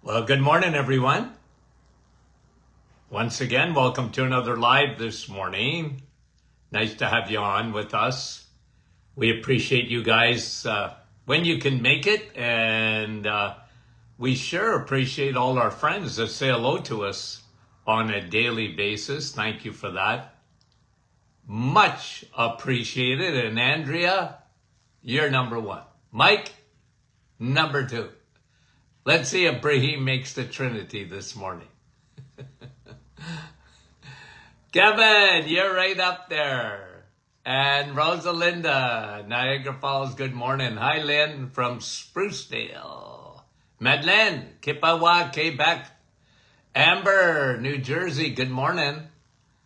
Well, good morning, everyone. Once again, welcome to another live this morning. Nice to have you on with us. We appreciate you guys when you can make it, and we sure appreciate all our friends that say hello to us on a daily basis. Thank you for that. Much appreciated. And Andrea, you're number one. Mike, number two. Let's see if Brahim makes the Trinity this morning. Kevin, you're right up there. And Rosalinda, Niagara Falls, good morning. Hi, Lynn from Sprucedale. Madeleine, Kippawa, Quebec. Amber, New Jersey, good morning.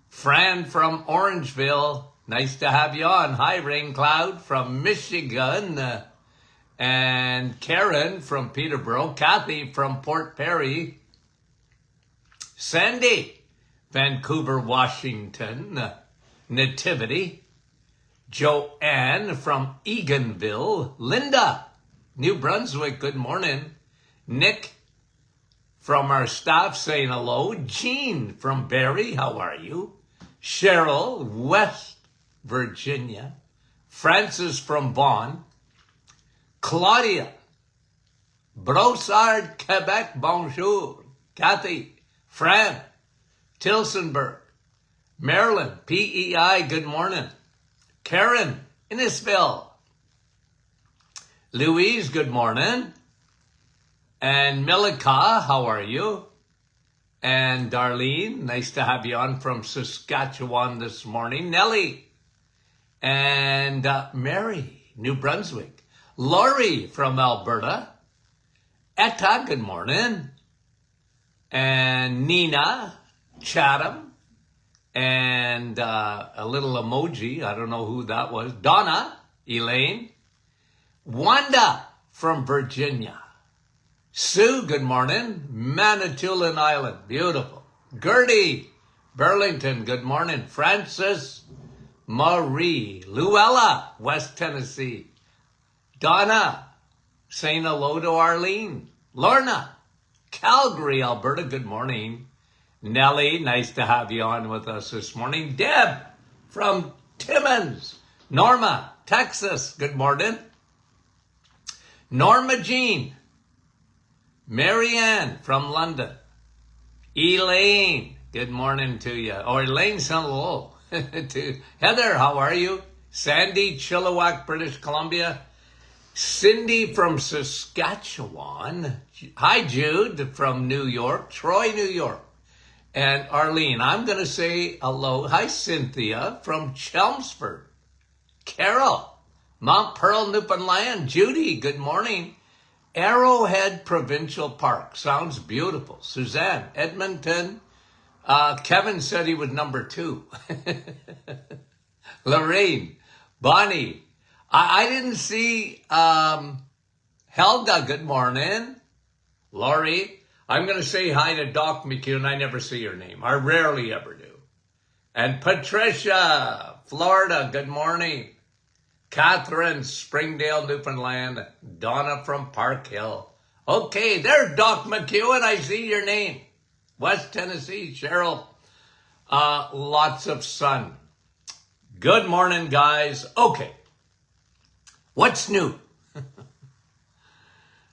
Fran from Orangeville, nice to have you on. Hi, Rain Cloud from Michigan. And Karen from Peterborough, Kathy from Port Perry, Sandy, Vancouver, Washington, Nativity, Joanne from Eganville, Linda, New Brunswick, good morning, Nick from our staff saying hello, Jean from Barrie, how are you? Cheryl, West Virginia, Francis from Vaughan, Claudia, Brossard, Quebec, bonjour. Kathy, Fran, Tilsonburg, Maryland, PEI, good morning. Karen, Innisfil, Louise, good morning. And Milika, how are you? And Darlene, nice to have you on from Saskatchewan this morning. Nellie, and Mary, New Brunswick. Laurie from Alberta. Etta, good morning. And Nina, Chatham. And a little emoji, I don't know who that was. Donna, Elaine. Wanda from Virginia. Sue, good morning. Manitoulin Island, beautiful. Gertie, Burlington, good morning. Francis, Marie. Luella, West Tennessee. Donna, saying hello to Arlene. Lorna, Calgary, Alberta, good morning. Nellie, nice to have you on with us this morning. Deb from Timmins. Norma, Texas, good morning. Norma Jean. Marianne from London. Elaine, good morning to you. Or Elaine, hello. To Heather, how are you? Sandy, Chilliwack, British Columbia. Cindy from Saskatchewan. Hi, Jude from New York. Troy, New York. And Arlene, I'm going to say hello. Hi, Cynthia from Chelmsford. Carol, Mount Pearl, Newfoundland. Judy, good morning. Arrowhead Provincial Park. Sounds beautiful. Suzanne, Edmonton. Kevin said he was number 2. Lorraine, Bonnie. I didn't see Helga, good morning. Laurie, I'm going to say hi to Doc McCune. I never see your name. I rarely ever do. And Patricia, Florida, good morning. Catherine, Springdale, Newfoundland. Donna from Park Hill. Okay, there's Doc McEwen. I see your name. West Tennessee, Cheryl. Lots of sun. Good morning, guys. Okay. What's new?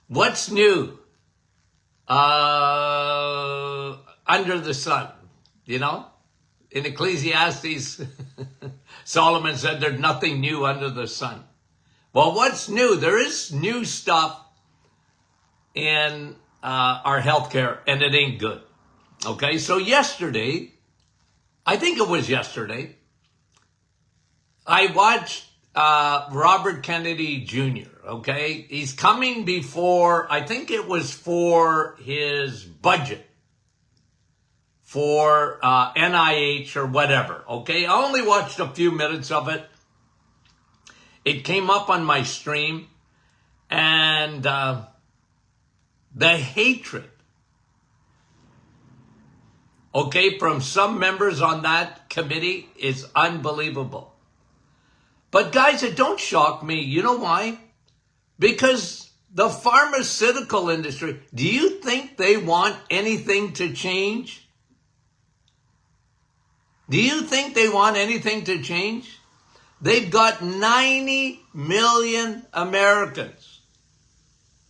What's new? Under the sun, you know? In Ecclesiastes, Solomon said there's nothing new under the sun. Well, what's new? There is new stuff in our healthcare, and it ain't good. Okay, so yesterday, I think it was yesterday, I watched Robert Kennedy Jr., okay? He's coming before, I think it was for his budget for NIH or whatever, okay? I only watched a few minutes of it. It came up on my stream, and the hatred, okay, from some members on that committee is unbelievable. But guys, it don't shock me. You know why? Because The pharmaceutical industry, do you think they want anything to change? Do you think they want anything to change? They've got 90 million Americans.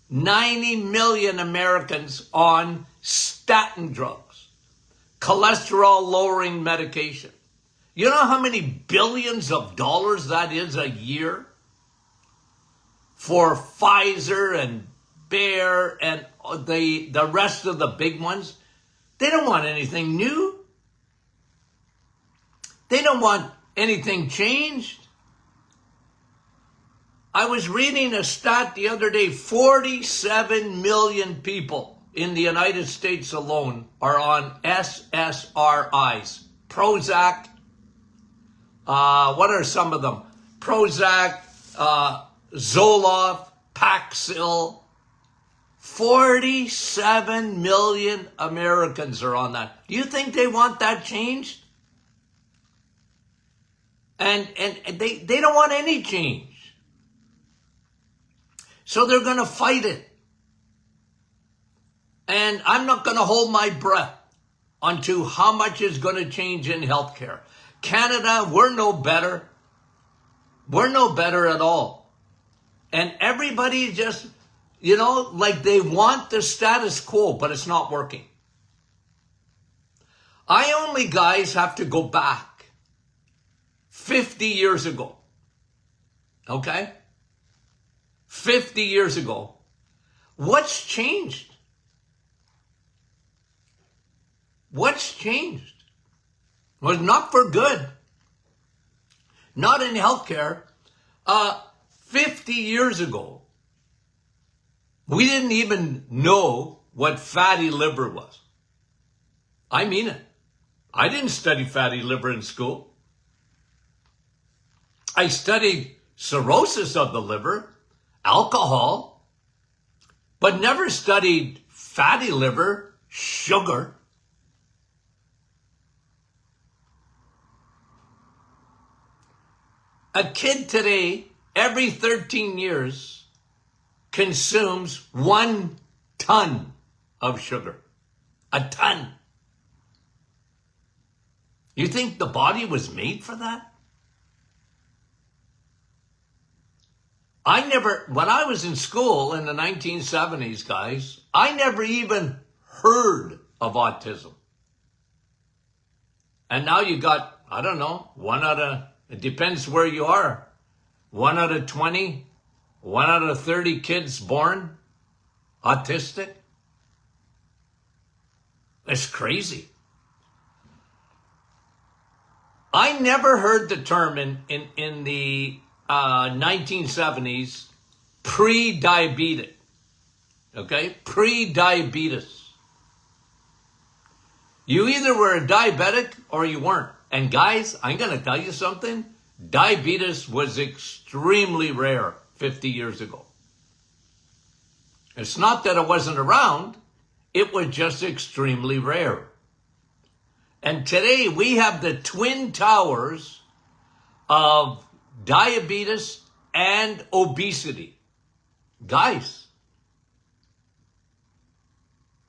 90 million Americans on statin drugs, cholesterol-lowering medication. You know how many billions of dollars that is a year? For Pfizer and Bayer and the rest of the big ones. They don't want anything new. They don't want anything changed. I was reading a stat the other day, 47 million people in the United States alone are on SSRIs. Prozac, what are some of them? Prozac, Zoloft, Paxil. 47 million Americans are on that. Do you think they want that changed? And they don't want any change. So they're going to fight it. And I'm not going to hold my breath onto how much is going to change in healthcare. Canada, we're no better. We're no better at all. And everybody just, like they want the status quo, but it's not working. I only, guys, have to go back 50 years ago. Okay? 50 years ago. What's changed? What's changed? Well, not for good. Not in healthcare. 50 years ago, we didn't even know what fatty liver was. I mean it. I didn't study fatty liver in school. I studied cirrhosis of the liver, alcohol, but never studied fatty liver, sugar. A kid today, every 13 years, consumes 1 ton of sugar. A ton. You think the body was made for that? When I was in school in the 1970s, guys, I never even heard of autism. And now you got, I don't know, it depends where you are. 1 out of 20, 1 out of 30 kids born autistic. It's crazy. I never heard the term in the 1970s, pre-diabetic. Okay? Pre-diabetes. You either were a diabetic or you weren't. And guys, I'm going to tell you something. Diabetes was extremely rare 50 years ago. It's not that it wasn't around. It was just extremely rare. And today we have the twin towers of diabetes and obesity. Guys,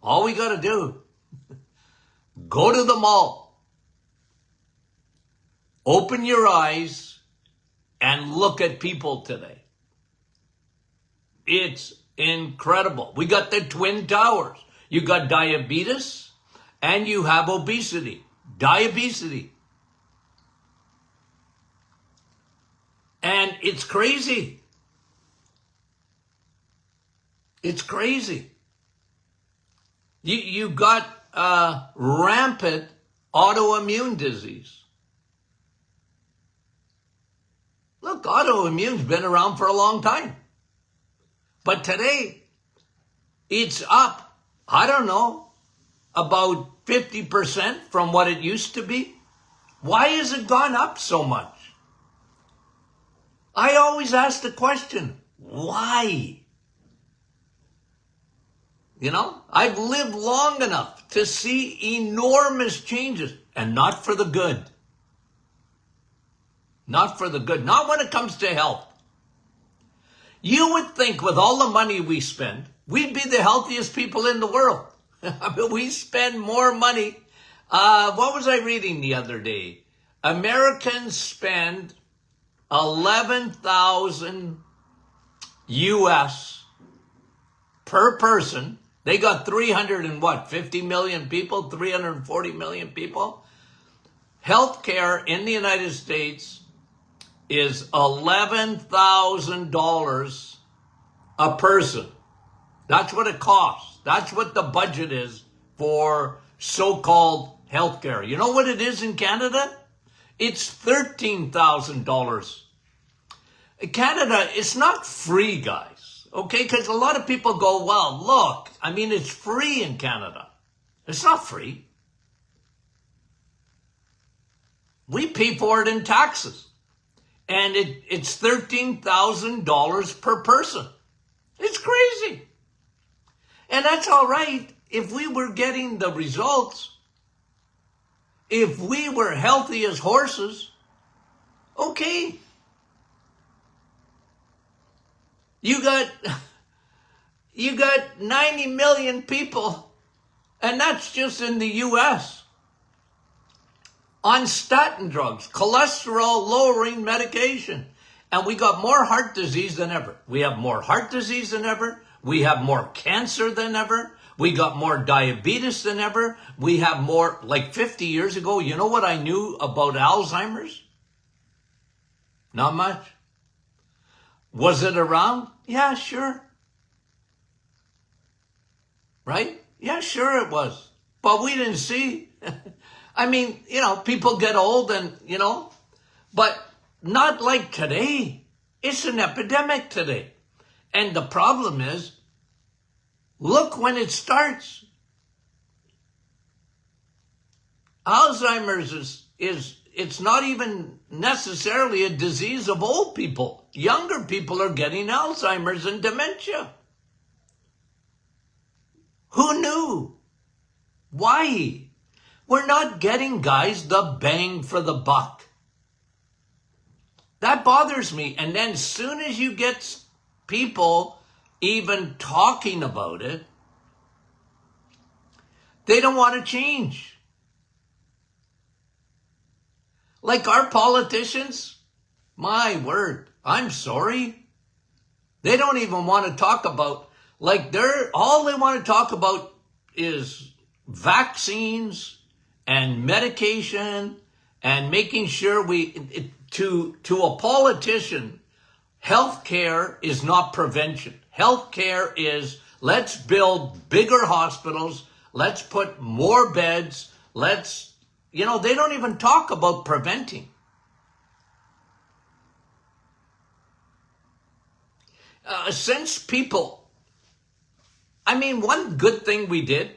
all we got to do, go to the mall, open your eyes, and look at people today. It's incredible. We got the twin towers. You got diabetes and you have obesity. Diabetes. And it's crazy. It's crazy. You got rampant autoimmune disease. Look, autoimmune's been around for a long time. But today, it's up, I don't know, about 50% from what it used to be. Why has it gone up so much? I always ask the question, why? I've lived long enough to see enormous changes, and not for the good. Not for the good. Not when it comes to health. You would think with all the money we spend, we'd be the healthiest people in the world. I mean, we spend more money. What was I reading the other day? Americans spend 11,000 US per person. They got 50 million people, 340 million people. Healthcare in the United States is $11,000 a person. That's what it costs. That's what the budget is for so-called healthcare. You know what it is in Canada? It's $13,000. Canada, it's not free, guys. Okay? Because a lot of people go, well, look, I mean, it's free in Canada. It's not free. We pay for it in taxes. And it's $13,000 per person. It's crazy. And that's all right if we were getting the results. If we were healthy as horses, okay. You got 90 million people, and that's just in the U.S., on statin drugs, cholesterol-lowering medication. And we got more heart disease than ever. We have more heart disease than ever. We have more cancer than ever. We got more diabetes than ever. We have more, like 50 years ago, you know what I knew about Alzheimer's? Not much. Was it around? Yeah, sure. Right? Yeah, sure it was. But we didn't see. I mean, you know, people get old and, you know, but not like today. It's an epidemic today. And the problem is, look when it starts. Alzheimer's it's not even necessarily a disease of old people. Younger people are getting Alzheimer's and dementia. Who knew? Why? We're not getting, guys, the bang for the buck. That bothers me. And then as soon as you get people even talking about it, they don't want to change. Like our politicians, my word, I'm sorry. They don't even want to talk about, like all they want to talk about is vaccines and medication and making sure to a politician, healthcare is not prevention. Healthcare is let's build bigger hospitals, let's put more beds, they don't even talk about preventing. Since people, I mean, one good thing we did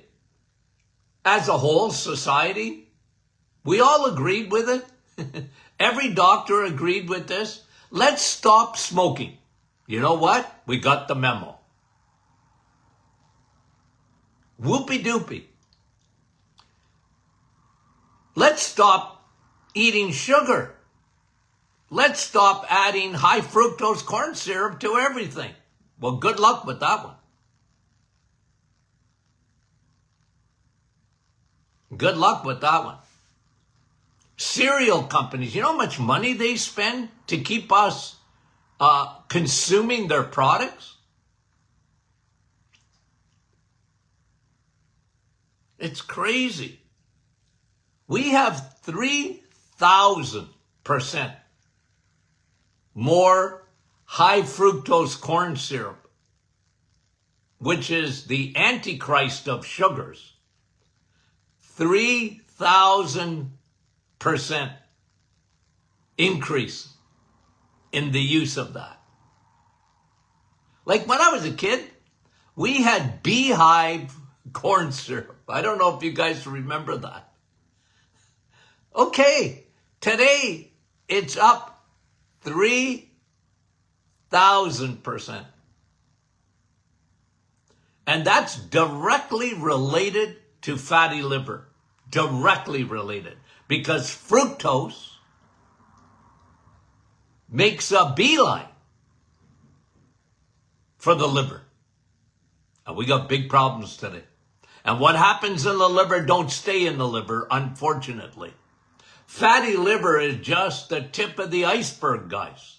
as a whole society, we all agreed with it. Every doctor agreed with this. Let's stop smoking. You know what? We got the memo. Whoopie-doopie. Let's stop eating sugar. Let's stop adding high fructose corn syrup to everything. Well, good luck with that one. Good luck with that one. Cereal companies, you know how much money they spend to keep us consuming their products? It's crazy. We have 3,000% more high fructose corn syrup, which is the antichrist of sugars. 3,000% increase in the use of that. Like when I was a kid, we had beehive corn syrup. I don't know if you guys remember that. Okay, today it's up 3,000%. And that's directly related to fatty liver. Directly related. Because fructose makes a beeline for the liver. And we got big problems today. And what happens in the liver don't stay in the liver, unfortunately. Fatty liver is just the tip of the iceberg, guys.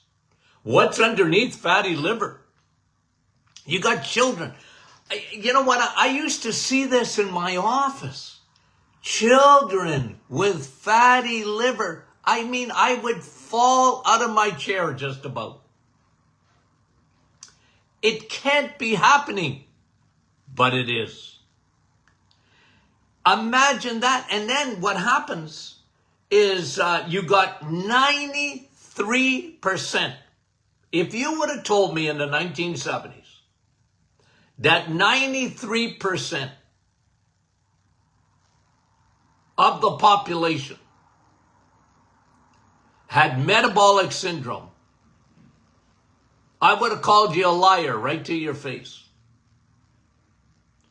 What's underneath fatty liver? You got children. You know what? I used to see this in my office. Children with fatty liver. I mean, I would fall out of my chair just about. It can't be happening, but it is. Imagine that. And then what happens is you got 93%. If you would have told me in the 1970s that 93% of the population had metabolic syndrome, I would have called you a liar right to your face.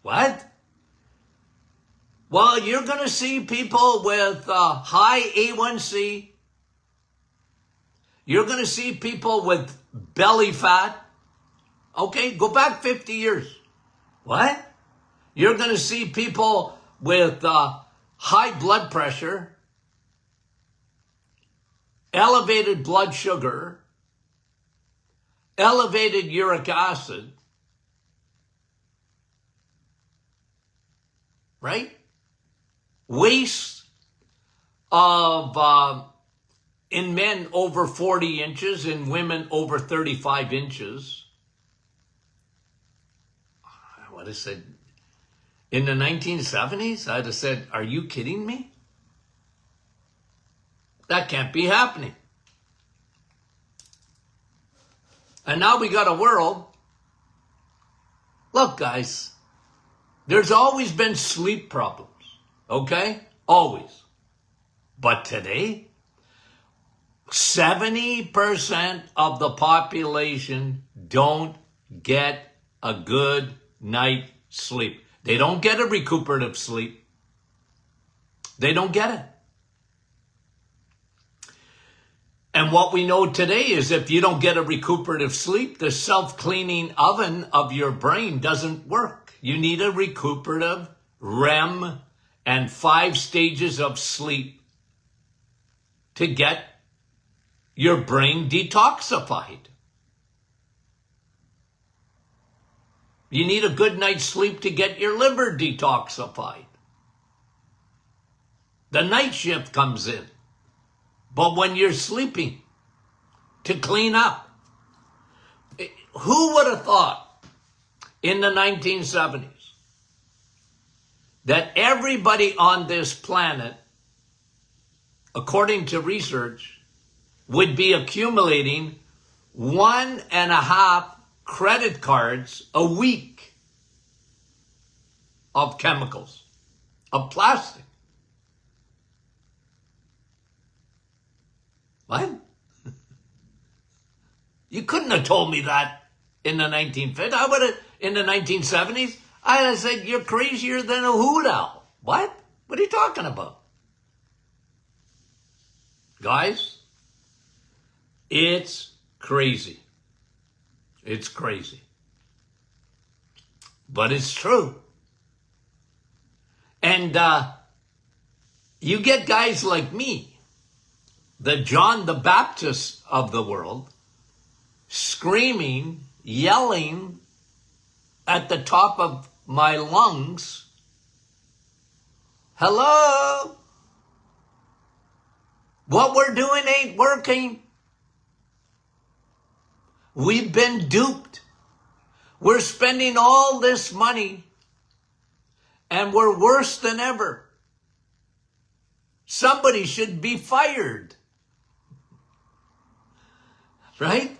What? Well, you're going to see people with high A1C. You're going to see people with belly fat. Okay, go back 50 years. What? You're going to see people with high blood pressure, elevated blood sugar, elevated uric acid, right? Waist of, in men over 40 inches, in women over 35 inches. What I said, in the 1970s, I'd have said, are you kidding me? That can't be happening. And now we got a world. Look, guys, there's always been sleep problems. Okay? Always. But today, 70% of the population don't get a good night's sleep. They don't get a recuperative sleep. They don't get it. And what we know today is if you don't get a recuperative sleep, the self-cleaning oven of your brain doesn't work. You need a recuperative REM and 5 stages of sleep to get your brain detoxified. You need a good night's sleep to get your liver detoxified. The night shift comes in. But when you're sleeping, to clean up. Who would have thought in the 1970s that everybody on this planet, according to research, would be accumulating 1.5 credit cards a week of chemicals, of plastic? What? You couldn't have told me that in the 1950s. I would have, in the 1970s, I'd have said, you're crazier than a hoot owl. What? What are you talking about? Guys, it's crazy. It's crazy. But it's true. And you get guys like me, the John the Baptist of the world, screaming, yelling at the top of my lungs, hello? What we're doing ain't working. We've been duped. We're spending all this money and we're worse than ever. Somebody should be fired. Right?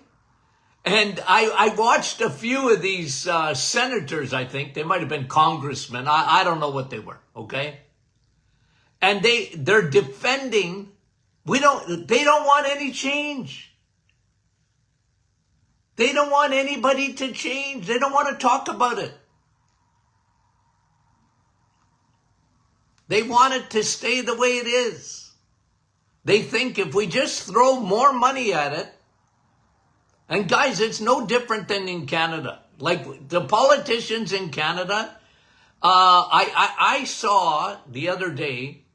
And I watched a few of these senators, I think. They might have been congressmen. I don't know what they were, okay? And they're defending, they don't want any change. They don't want anybody to change. They don't want to talk about it. They want it to stay the way it is. They think if we just throw more money at it, and guys, it's no different than in Canada. Like the politicians in Canada, I saw the other day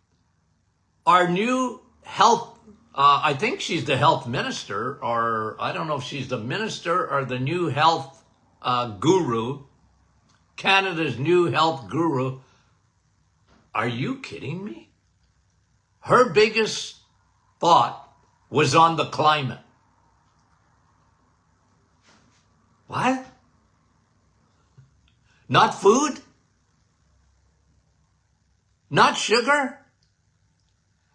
our new health, I think she's the health minister, or I don't know if she's the minister or the new health guru, Canada's new health guru. Are you kidding me? Her biggest thought was on the climate. What? Not food? Not sugar?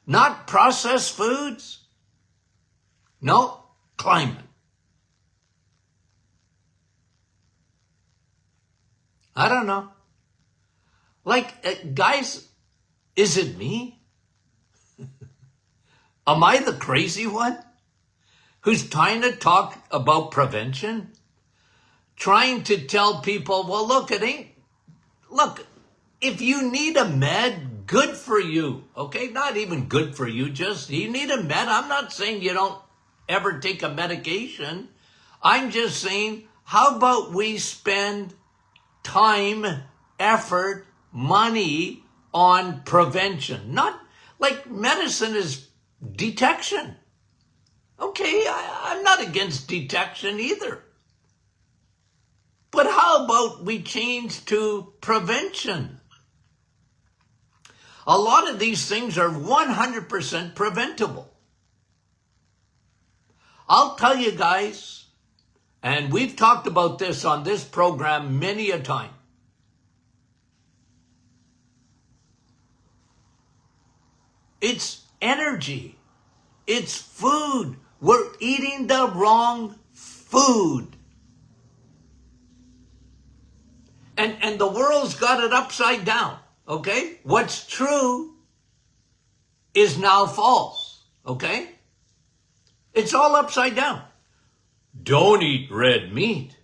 Not processed foods? No, climate. I don't know. Like, guys, is it me? Am I the crazy one who's trying to talk about prevention? Trying to tell people, well, look, if you need a med, good for you. Okay, not even good for you, just you need a med. I'm not saying you don't ever take a medication. I'm just saying, how about we spend time, effort, money on prevention? Not like medicine is detection. Okay, I'm not against detection either. But how about we change to prevention? A lot of these things are 100% preventable. I'll tell you guys, and we've talked about this on this program many a time. It's energy. It's food. We're eating the wrong food. And the world's got it upside down, okay? What's true is now false, okay? It's all upside down. Don't eat red meat.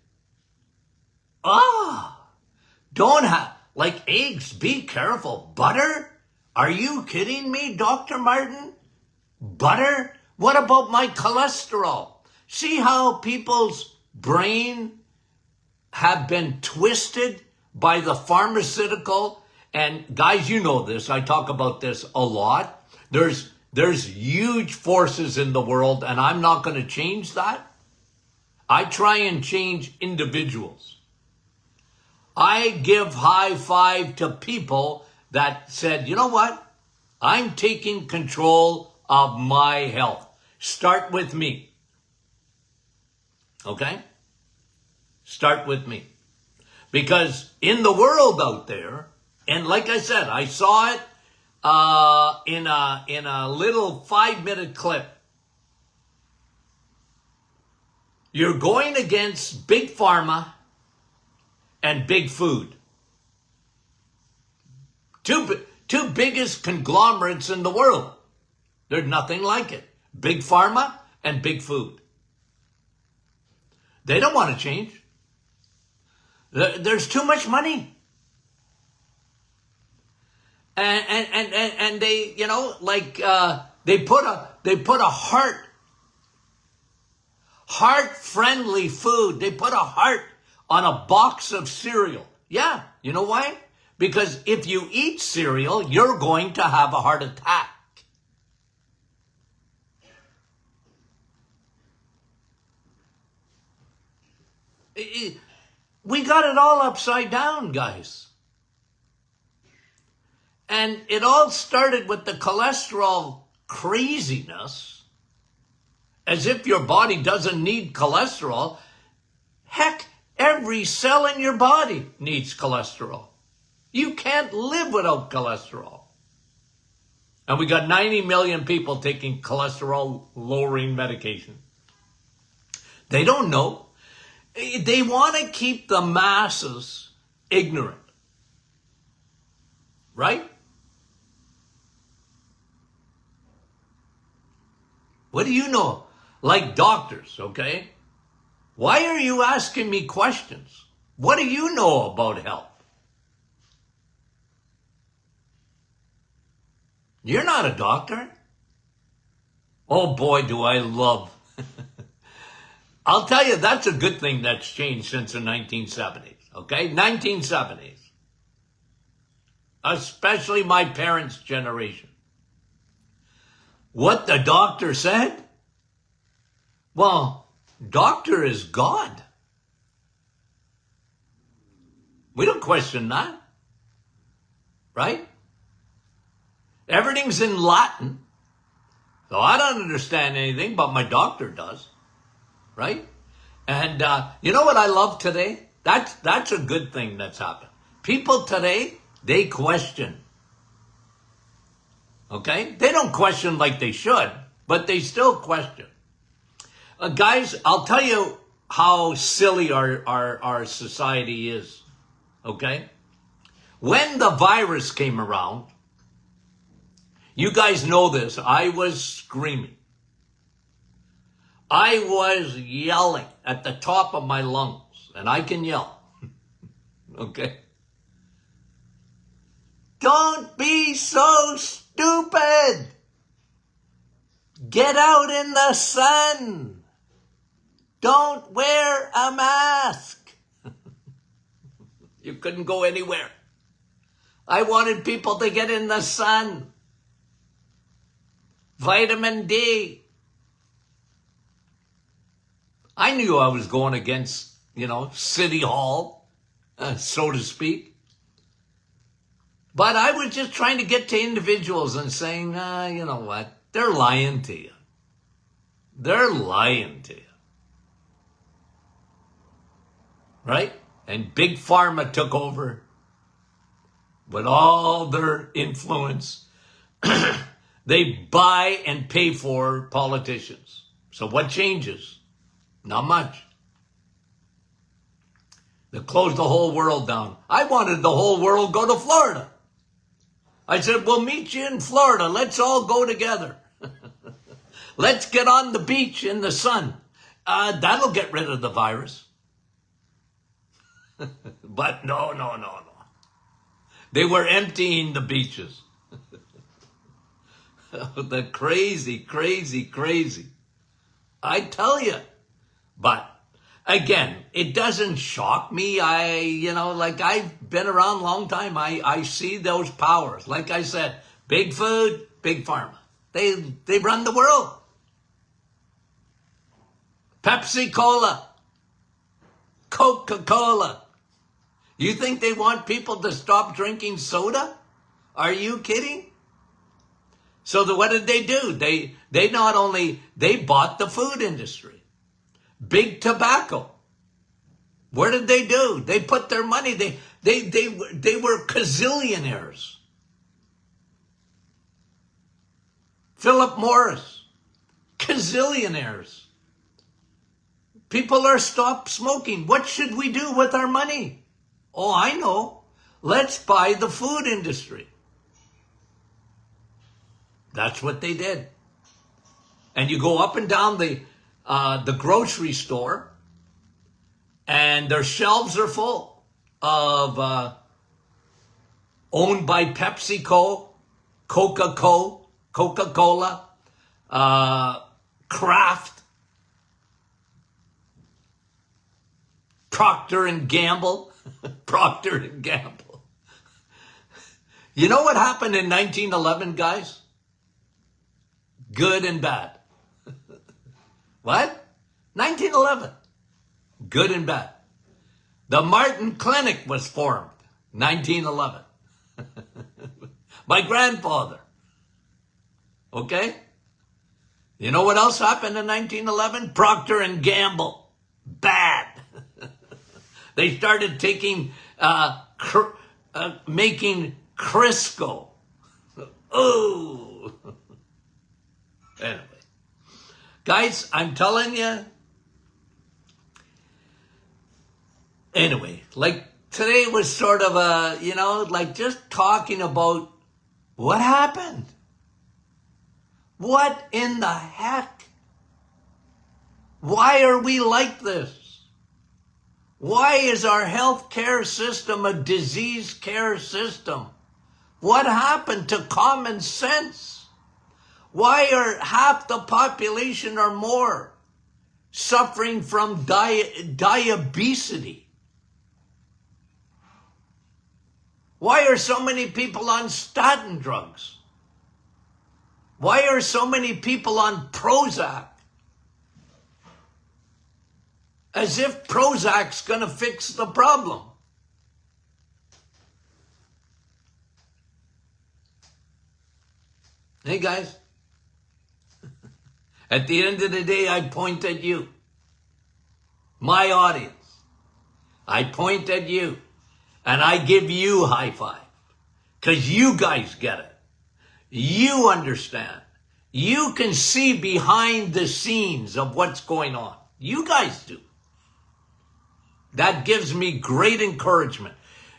Don't have, like eggs, be careful. Butter? Are you kidding me, Dr. Martin? Butter? What about my cholesterol? See how people's brain have been twisted by the pharmaceutical? And guys, you know this. I talk about this a lot. There's huge forces in the world, and I'm not going to change that. I try and change individuals. I give high five to people that said, you know what? I'm taking control of my health. Start with me. Okay? Start with me. Because in the world out there, and like I said, I saw it in a little 5-minute clip. You're going against big pharma and big food. Two biggest conglomerates in the world. There's nothing like it. Big pharma and big food. They don't want to change. There's too much money. And they, you know, like they put a heart-friendly food. They put a heart on a box of cereal. Yeah, you know why? Because if you eat cereal, you're going to have a heart attack. We got it all upside down, guys. And it all started with the cholesterol craziness, as if your body doesn't need cholesterol. Heck, every cell in your body needs cholesterol. You can't live without cholesterol. And we got 90 million people taking cholesterol-lowering medication. They don't know. They want to keep the masses ignorant. Right? What do you know? Like doctors, okay? Why are you asking me questions? What do you know about health? You're not a doctor. Oh boy, do I love I'll tell you, that's a good thing that's changed since the 1970s, okay? 1970s. Especially my parents' generation. What the doctor said? Well, doctor is God. We don't question that, right? Everything's in Latin. So I don't understand anything, but my doctor does, right? And you know what I love today? That's a good thing that's happened. People today, they question. Okay? They don't question like they should, but they still question. Guys, I'll tell you how silly our society is. Okay? When the virus came around, you guys know this, I was screaming. I was yelling at the top of my lungs, and I can yell. Okay? Don't be so stupid. Get out in the sun. Don't wear a mask. You couldn't go anywhere. I wanted people to get in the sun. Vitamin D. I knew I was going against, City Hall, so to speak. But I was just trying to get to individuals and saying, you know what? They're lying to you. They're lying to you. Right? And Big Pharma took over with all their influence. They buy and pay for politicians. So what changes? Not much. They closed the whole world down. I wanted the whole world go to Florida. I said, we'll meet you in Florida. Let's all go together. Let's get on the beach in the sun. That'll get rid of the virus. But no. They were emptying the beaches. The crazy. I tell you. But again, it doesn't shock me. I've been around a long time. I see those powers. Like I said, big food, big pharma. They run the world. Pepsi-Cola, Coca-Cola. You think they want people to stop drinking soda? Are you kidding? So what did they do? They not only, they bought the food industry. Big tobacco. What did they do? They put their money, they were gazillionaires. Philip Morris, gazillionaires. People are stopped smoking. What should we do with our money? Oh, I know. Let's buy the food industry. That's what they did. And you go up and down the grocery store, and their shelves are full of owned by PepsiCo, Coca-Cola, Kraft, Procter and Gamble. Procter and Gamble. You know what happened in 1911, guys? Good and bad. What? 1911. Good and bad. The Martin Clinic was formed. 1911. My grandfather. Okay? You know what else happened in 1911? Procter and Gamble. Bad. They started taking, making Crisco. Oh. Anyway. Guys, I'm telling you. Anyway, like today was sort of just talking about what happened. What in the heck? Why are we like this? Why is our health care system a disease care system? What happened to common sense? Why are half the population or more suffering from diabetes? Why are so many people on statin drugs? Why are so many people on Prozac? As if Prozac's going to fix the problem. Hey guys, at the end of the day, I point at you, my audience. I point at you, and I give you a high five, because you guys get it. You understand. You can see behind the scenes of what's going on. You guys do. That gives me great encouragement.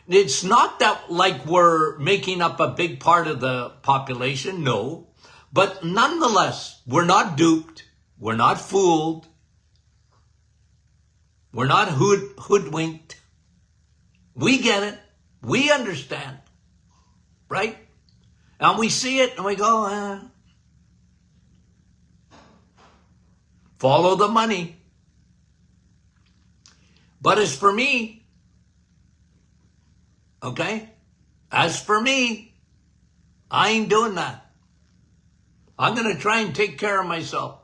It's not that like we're making up a big part of the population, no. But nonetheless, we're not duped. We're not fooled. We're not hoodwinked. We get it. We understand. Right? And we see it and we go, follow the money. But as for me, okay, as for me, I ain't doing that. I'm going to try and take care of myself.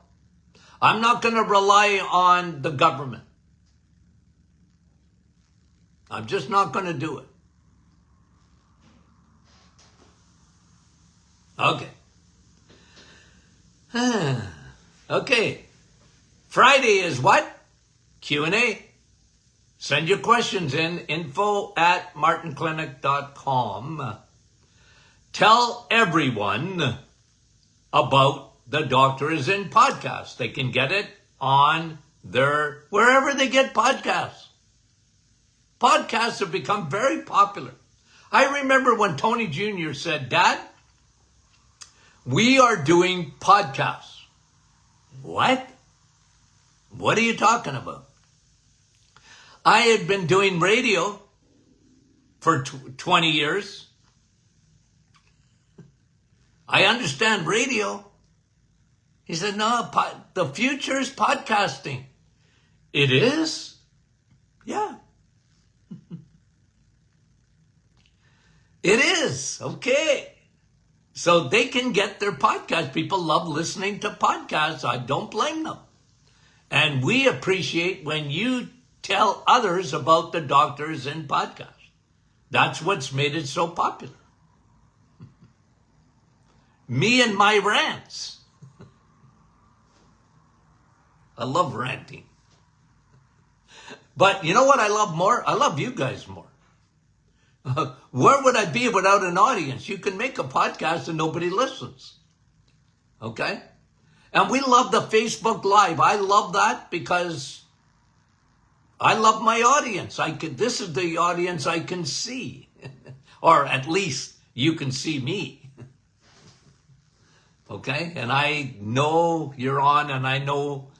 I'm not going to rely on the government. I'm just not going to do it. Okay. Okay. Friday is what? Q&A. Send your questions in, info@martinclinic.com. Tell everyone about the Doctor Is In podcast. They can get it on their, wherever they get podcasts. Podcasts have become very popular. I remember when Tony Jr. said, Dad, we are doing podcasts. What? What are you talking about? I had been doing radio for 20 years. I understand radio. He said, no, the future is podcasting. It is? Yeah. It is. Okay. So they can get their podcast. People love listening to podcasts. I don't blame them. And we appreciate when you tell others about the Doctor Is In podcast. That's what's made it so popular. Me and my rants. I love ranting. But you know what I love more? I love you guys more. Where would I be without an audience? You can make a podcast and nobody listens. Okay? And we love the Facebook Live. I love that because I love my audience. This is the audience I can see. Or at least you can see me. Okay? And I know you're on, and I know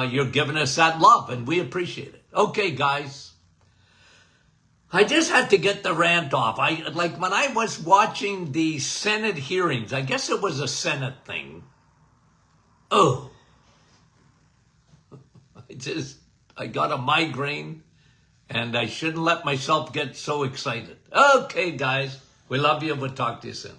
you're giving us that love, and we appreciate it. Okay, guys. I just had to get the rant off. Like when I was watching the Senate hearings, I guess it was a Senate thing. Oh. I got a migraine, and I shouldn't let myself get so excited. Okay, guys. We love you. We'll talk to you soon.